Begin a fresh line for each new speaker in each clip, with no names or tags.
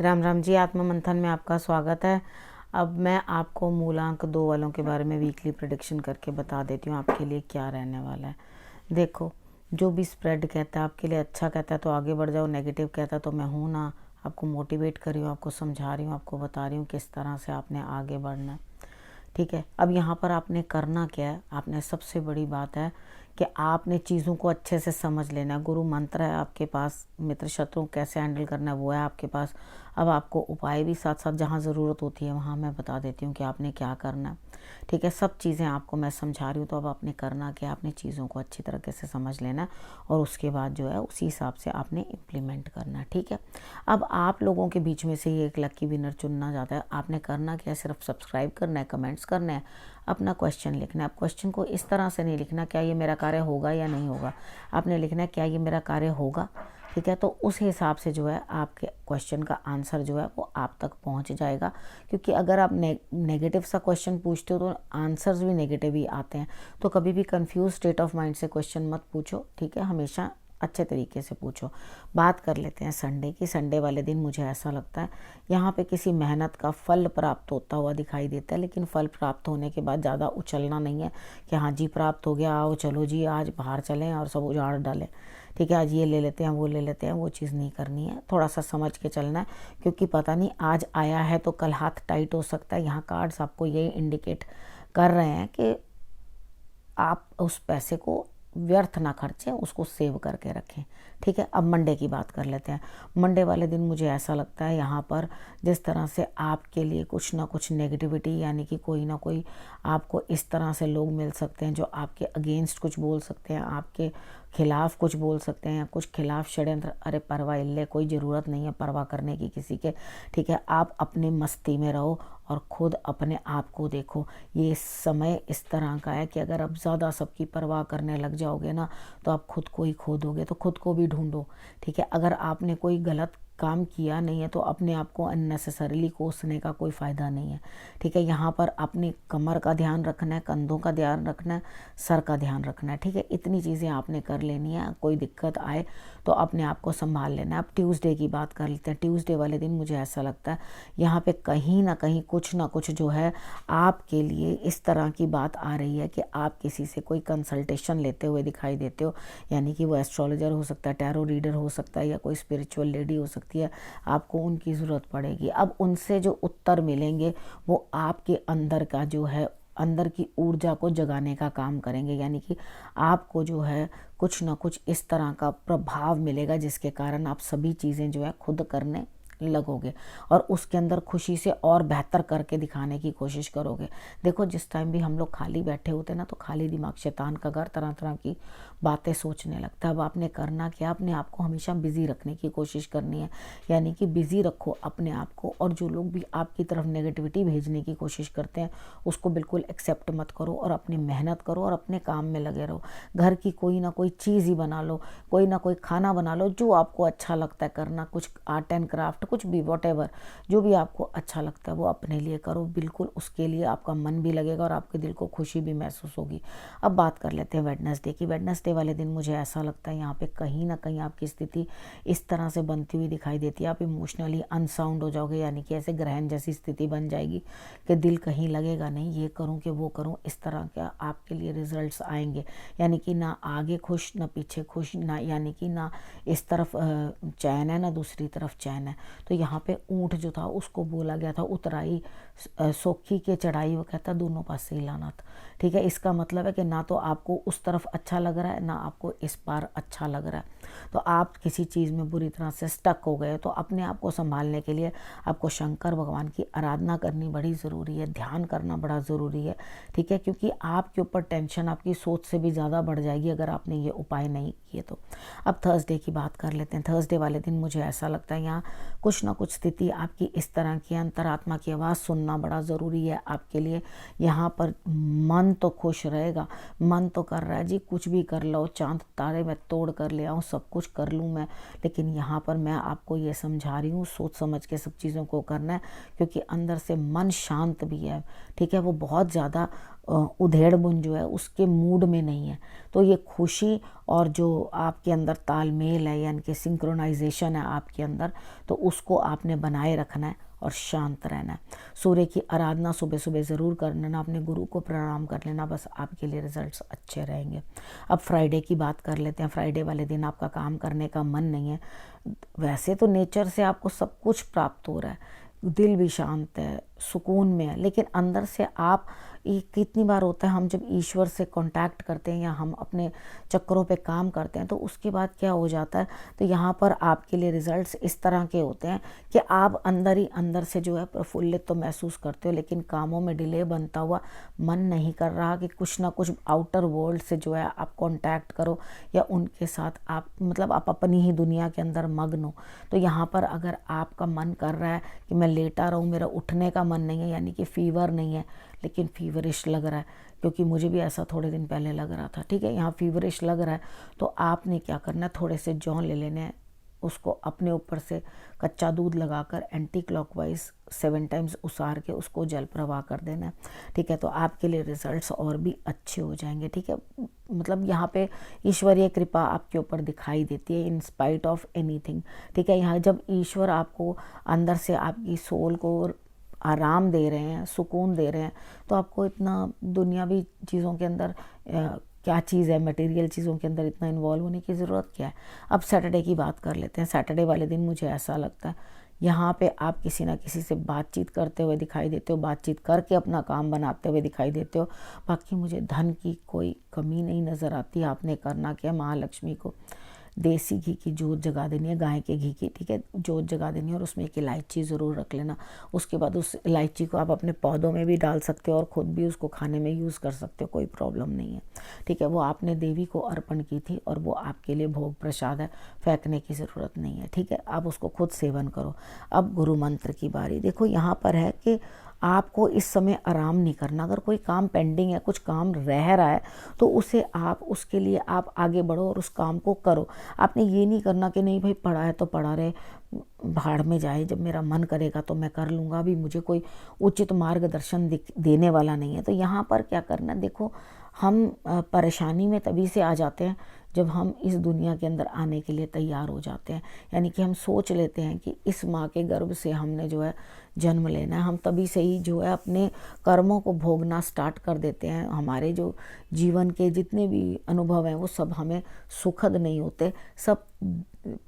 राम राम जी। आत्म मंथन में आपका स्वागत है। अब मैं आपको मूलांक 2 वालों के बारे में वीकली प्रेडिक्शन करके बता देती हूँ आपके लिए क्या रहने वाला है। देखो, जो भी स्प्रेड कहता है आपके लिए अच्छा कहता है तो आगे बढ़ जाओ, नेगेटिव कहता है तो मैं हूँ ना, आपको मोटिवेट कर रही हूँ, आपको समझा रही हूँ, आपको बता रही हूँ किस तरह से आपने आगे बढ़ना है। ठीक है, अब यहाँ पर आपने करना क्या है, आपने सबसे बड़ी बात है कि आपने चीज़ों को अच्छे से समझ लेना है। गुरु मंत्र है आपके पास, मित्र शत्रु कैसे हैंडल करना है वो है आपके पास। अब आपको उपाय भी साथ साथ जहाँ ज़रूरत होती है वहाँ मैं बता देती हूँ कि आपने क्या करना है। ठीक है, सब चीज़ें आपको मैं समझा रही हूँ। तो अब आपने करना क्या, आपने चीज़ों को अच्छी तरीके से समझ लेना है और उसके बाद जो है उसी हिसाब से आपने इम्प्लीमेंट करना है। ठीक है, अब आप लोगों के बीच में से ही एक लकी विनर चुनना जाता है। आपने करना क्या है, सिर्फ सब्सक्राइब करना है, कमेंट्स करना है, अपना क्वेश्चन लिखना है। आप क्वेश्चन को इस तरह से नहीं लिखना क्या ये मेरा कार्य होगा या नहीं होगा, आपने लिखना है क्या ये मेरा कार्य होगा। ठीक है, तो उस हिसाब से जो है आपके क्वेश्चन का आंसर जो है वो आप तक पहुंच जाएगा। क्योंकि अगर आप नेगेटिव सा क्वेश्चन पूछते हो तो आंसर्स भी नेगेटिव ही आते हैं। तो कभी भी कंफ्यूज स्टेट ऑफ माइंड से क्वेश्चन मत पूछो। ठीक है, हमेशा अच्छे तरीके से पूछो। बात कर लेते हैं संडे की। संडे वाले दिन मुझे ऐसा लगता है यहाँ पे किसी मेहनत का फल प्राप्त होता हुआ दिखाई देता है। लेकिन फल प्राप्त होने के बाद ज़्यादा उछलना नहीं है कि हाँ जी प्राप्त हो गया, आओ चलो जी आज बाहर चलें और सब उजाड़ डालें। ठीक है, आज ये ले लेते हैं वो ले लेते हैं, वो चीज़ नहीं करनी है। थोड़ा सा समझ के चलना है क्योंकि पता नहीं आज आया है तो कल हाथ टाइट हो सकता है। यहाँ कार्ड्स आपको यही इंडिकेट कर रहे हैं कि आप उस पैसे को व्यर्थ ना खर्चें, उसको सेव करके रखें। ठीक है, अब मंडे की बात कर लेते हैं। मंडे वाले दिन मुझे ऐसा लगता है यहाँ पर जिस तरह से आपके लिए कुछ ना कुछ नेगेटिविटी, यानी कि कोई ना कोई आपको इस तरह से लोग मिल सकते हैं जो आपके अगेंस्ट कुछ बोल सकते हैं, आपके खिलाफ कुछ बोल सकते हैं, कुछ खिलाफ षड्यंत्र। अरे परवाह इल्ले, कोई ज़रूरत नहीं है परवाह करने की किसी के। ठीक है, आप अपने मस्ती में रहो और खुद अपने आप को देखो। ये समय इस तरह का है कि अगर आप ज़्यादा सबकी परवाह करने लग जाओगे ना तो आप खुद को ही खो दोगे। तो खुद को भी ढूंढो। ठीक है, अगर आपने कोई गलत काम किया नहीं है तो अपने आप को अननेसेसरीली कोसने का कोई फ़ायदा नहीं है। ठीक है, यहाँ पर अपनी कमर का ध्यान रखना है, कंधों का ध्यान रखना है, सर का ध्यान रखना है। ठीक है, इतनी चीज़ें आपने कर लेनी है। कोई दिक्कत आए तो अपने आप को संभाल लेना है। अब ट्यूसडे की बात कर लेते हैं। ट्यूसडे वाले दिन मुझे ऐसा लगता है यहाँ पे कहीं ना कहीं कुछ ना कुछ जो है आपके लिए इस तरह की बात आ रही है कि आप किसी से कोई कंसल्टेशन लेते हुए दिखाई देते हो। यानी कि वो एस्ट्रोलॉजर हो सकता है, टैरो रीडर हो सकता है, या कोई स्पिरिचुअल लेडी हो सकती है। आपको उनकी ज़रूरत पड़ेगी। अब उनसे जो उत्तर मिलेंगे वो आपके अंदर का जो है, अंदर की ऊर्जा को जगाने का काम करेंगे। यानी कि आपको जो है कुछ ना कुछ इस तरह का प्रभाव मिलेगा जिसके कारण आप सभी चीज़ें जो है खुद करने लगोगे और उसके अंदर खुशी से और बेहतर करके दिखाने की कोशिश करोगे। देखो, जिस टाइम भी हम लोग खाली बैठे होते हैं ना तो खाली दिमाग शैतान का घर, तरह तरह की बातें सोचने लगता है। अब आपने करना क्या, अपने आप को हमेशा बिजी रखने की कोशिश करनी है। यानी कि बिजी रखो अपने आप को, और जो लोग भी आपकी तरफ नेगेटिविटी भेजने की कोशिश करते हैं उसको बिल्कुल एक्सेप्ट मत करो और अपनी मेहनत करो और अपने काम में लगे रहो। घर की कोई ना कोई चीज़ ही बना लो, कोई ना कोई खाना बना लो जो आपको अच्छा लगता है करना, कुछ आर्ट एंड क्राफ्ट, कुछ भी वॉटेवर जो भी आपको अच्छा लगता है वो अपने लिए करो। बिल्कुल उसके लिए आपका मन भी लगेगा और आपके दिल को खुशी भी महसूस होगी। अब बात कर लेते हैं वेडनेसडे की। वेडनेसडे वाले दिन मुझे ऐसा लगता है यहाँ पे कहीं ना कहीं आपकी स्थिति इस तरह से बनती हुई दिखाई देती है। आप इमोशनली अनसाउंड हो जाओगे, यानी कि ऐसे ग्रहण जैसी स्थिति बन जाएगी कि दिल कहीं लगेगा नहीं, ये करूँ कि वो करूँ। इस तरह का आपके लिए रिजल्ट्स आएंगे। यानी कि ना आगे खुश ना पीछे खुश, ना यानी कि ना इस तरफ चैन है ना दूसरी तरफ चैन है। तो यहाँ पे ऊँट जो था उसको बोला गया था उतराई सोखी के चढ़ाई, वो कहता दोनों पास से हिलाना था। ठीक है, इसका मतलब है कि ना तो आपको उस तरफ अच्छा लग रहा है ना आपको इस पार अच्छा लग रहा है। तो आप किसी चीज़ में बुरी तरह से स्टक हो गए। तो अपने आप को संभालने के लिए आपको शंकर भगवान की आराधना करनी बड़ी ज़रूरी है, ध्यान करना बड़ा ज़रूरी है। ठीक है, क्योंकि आपके ऊपर टेंशन आपकी सोच से भी ज़्यादा बढ़ जाएगी अगर आपने ये उपाय नहीं किए तो। अब थर्सडे की बात कर लेते हैं। थर्सडे वाले दिन मुझे ऐसा लगता है यहाँ कुछ ना कुछ स्थिति आपकी इस तरह की, अंतरात्मा की आवाज़ सुनना बड़ा ज़रूरी है आपके लिए। यहाँ पर मन तो खुश रहेगा, मन तो कर रहा है जी कुछ भी कर लो, चांद तारे मैं तोड़ कर ले आऊँ, सब कुछ कर लूँ मैं। लेकिन यहाँ पर मैं आपको ये समझा रही हूँ सोच समझ के सब चीज़ों को करना है, क्योंकि अंदर से मन शांत भी है। ठीक है, वो बहुत ज़्यादा उधेड़-बुन जो है उसके मूड में नहीं है। तो ये खुशी और जो आपके अंदर तालमेल है, यानी कि सिंक्रोनाइजेशन है आपके अंदर, तो उसको आपने बनाए रखना है और शांत रहना है। सूर्य की आराधना सुबह सुबह ज़रूर कर लेना, अपने गुरु को प्रणाम कर लेना, बस आपके लिए रिजल्ट्स अच्छे रहेंगे। अब फ्राइडे की बात कर लेते हैं। फ्राइडे वाले दिन आपका काम करने का मन नहीं है। वैसे तो नेचर से आपको सब कुछ प्राप्त हो रहा है, दिल भी शांत है, सुकून में है, लेकिन अंदर से आप कितनी बार होता है हम जब ईश्वर से कांटेक्ट करते हैं या हम अपने चक्रों पे काम करते हैं तो उसके बाद क्या हो जाता है, तो यहाँ पर आपके लिए रिजल्ट्स इस तरह के होते हैं कि आप अंदर ही अंदर से जो है प्रफुल्लित तो महसूस करते हो, लेकिन कामों में डिले बनता हुआ मन नहीं कर रहा कि कुछ ना कुछ आउटर वर्ल्ड से जो है आप कांटेक्ट करो या उनके साथ आप मतलब आप अपनी ही दुनिया के अंदर मग्न हो। तो यहाँ पर अगर आपका मन कर रहा है कि मैं लेटा रहूँ, मेरा उठने का मन नहीं है, यानी कि फीवर नहीं है लेकिन फीवरिश लग रहा है, क्योंकि मुझे भी ऐसा थोड़े दिन पहले लग रहा था, ठीक है, यहाँ फीवरिश लग रहा है, तो आपने क्या करना है, थोड़े से जौ ले लेने हैं, उसको अपने ऊपर से कच्चा दूध लगाकर एंटी क्लॉकवाइज 7 टाइम्स उसार के उसको जल प्रवाह कर देना है, ठीक है। तो आपके लिए रिजल्ट्स और भी अच्छे हो जाएंगे, ठीक है। मतलब यहाँ पे ईश्वरीय कृपा आपके ऊपर दिखाई देती है इन स्पाइट ऑफ एनीथिंग, ठीक है। यहाँ जब ईश्वर आपको अंदर से आपकी सोल को आराम दे रहे हैं, सुकून दे रहे हैं, तो आपको इतना दुनियावी चीज़ों के अंदर क्या चीज़ है, मटेरियल चीज़ों के अंदर इतना इन्वॉल्व होने की ज़रूरत क्या है। अब सैटरडे की बात कर लेते हैं। सैटरडे वाले दिन मुझे ऐसा लगता है यहाँ पे आप किसी ना किसी से बातचीत करते हुए दिखाई देते हो, बातचीत करके अपना काम बनाते हुए दिखाई देते हो। बाकी मुझे धन की कोई कमी नहीं नज़र आती। आपने करना क्या, महालक्ष्मी को देसी घी की जोत जगा देनी है, गाय के घी की, ठीक है, जोत जगा देनी है और उसमें एक इलायची ज़रूर रख लेना। उसके बाद उस इलायची को आप अपने पौधों में भी डाल सकते हो और ख़ुद भी उसको खाने में यूज़ कर सकते हो, कोई प्रॉब्लम नहीं है, ठीक है। वो आपने देवी को अर्पण की थी और वो आपके लिए भोग प्रसाद है, फेंकने की ज़रूरत नहीं है, ठीक है। आप उसको खुद सेवन करो। अब गुरु मंत्र की बारी। देखो यहाँ पर है कि आपको इस समय आराम नहीं करना। अगर कोई काम पेंडिंग है, कुछ काम रह रहा है, तो उसे आप उसके लिए आप आगे बढ़ो और उस काम को करो। आपने ये नहीं करना कि नहीं भाई पड़ा है तो पड़ा रहे, भाड़ में जाए, जब मेरा मन करेगा तो मैं कर लूँगा, अभी मुझे कोई उचित मार्गदर्शन देने वाला नहीं है। तो यहाँ पर क्या करना, देखो हम परेशानी में तभी से आ जाते हैं जब हम इस दुनिया के अंदर आने के लिए तैयार हो जाते हैं, यानी कि हम सोच लेते हैं कि इस माँ के गर्भ से हमने जो है जन्म लेना है। हम तभी से ही जो है अपने कर्मों को भोगना स्टार्ट कर देते हैं। हमारे जो जीवन के जितने भी अनुभव हैं वो सब हमें सुखद नहीं होते, सब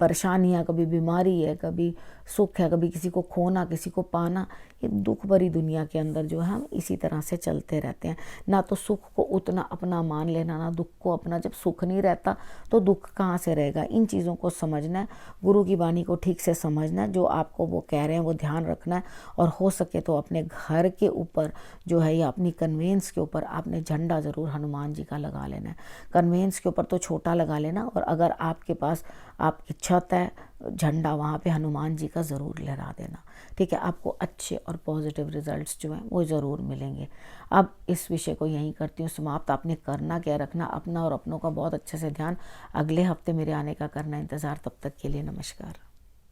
परेशानियाँ, कभी बीमारी है, कभी सुख है, कभी किसी को खोना, किसी को पाना, ये दुख भरी दुनिया के अंदर जो है हम इसी तरह से चलते रहते हैं। ना तो सुख को उतना अपना मान लेना, ना दुख को अपना। जब सुख नहीं रहता तो दुख कहाँ से रहेगा। इन चीज़ों को समझना है, गुरु की वाणी को ठीक से समझना है, जो आपको वो कह रहे हैं वो ध्यान रखना है, और हो सके तो अपने घर के ऊपर जो है या अपनी कन्वेंस के ऊपर आपने झंडा ज़रूर हनुमान जी का लगा लेना है। कन्वेंस के ऊपर तो छोटा लगा लेना, और अगर आपके पास आपकी छत है, झंडा वहाँ पे हनुमान जी का ज़रूर लहरा देना, ठीक है। आपको अच्छे और पॉजिटिव रिजल्ट्स जो हैं वो ज़रूर मिलेंगे। अब इस विषय को यहीं करती हूँ समाप्त। आपने करना क्या, रखना अपना और अपनों का बहुत अच्छे से ध्यान। अगले हफ्ते मेरे आने का करना इंतज़ार। तब तक के लिए नमस्कार।